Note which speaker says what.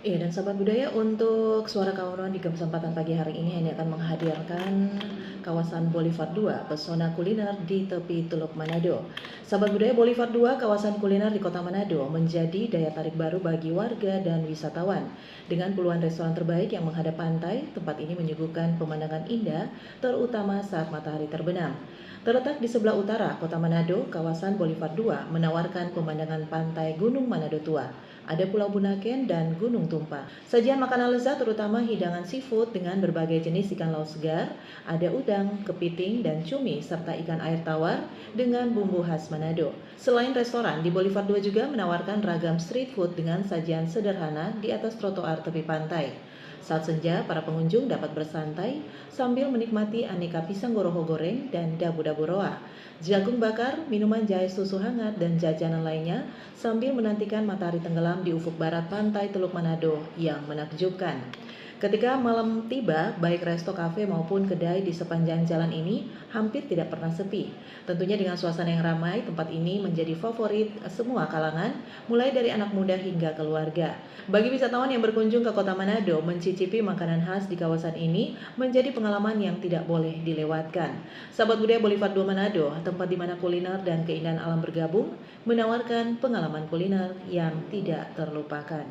Speaker 1: Iya, dan sahabat budaya, untuk Suara Kawan di kesempatan pagi hari ini hanya akan menghadirkan kawasan Boulevard 2, pesona kuliner di tepi Teluk Manado. Sahabat budaya, Boulevard 2, kawasan kuliner di Kota Manado, menjadi daya tarik baru bagi warga dan wisatawan. Dengan puluhan restoran terbaik yang menghadap pantai, tempat ini menyuguhkan pemandangan indah, terutama saat matahari terbenam. Terletak di sebelah utara Kota Manado, kawasan Boulevard 2 menawarkan pemandangan pantai Gunung Manado Tua. Ada Pulau Bunaken dan Gunung Tumpah. Sajian makanan lezat terutama hidangan seafood dengan berbagai jenis ikan laut segar, ada udang, kepiting, dan cumi, serta ikan air tawar dengan bumbu khas Manado. Selain restoran, di Boulevard 2 juga menawarkan ragam street food dengan sajian sederhana di atas trotoar tepi pantai. Saat senja, para pengunjung dapat bersantai sambil menikmati aneka pisang goroho goreng dan dabu-dabu roa, jagung bakar, minuman jahe susu hangat, dan jajanan lainnya sambil menantikan matahari tenggelam di ufuk barat pantai Teluk Manado yang menakjubkan. Ketika malam tiba, baik resto kafe maupun kedai di sepanjang jalan ini hampir tidak pernah sepi. Tentunya dengan suasana yang ramai, tempat ini menjadi favorit semua kalangan, mulai dari anak muda hingga keluarga. Bagi wisatawan yang berkunjung ke Kota Manado, mencicipi makanan khas di kawasan ini menjadi pengalaman yang tidak boleh dilewatkan. Sahabat budaya, Boulevard 2 Manado, tempat di mana kuliner dan keindahan alam bergabung, menawarkan pengalaman kuliner yang tidak terlupakan.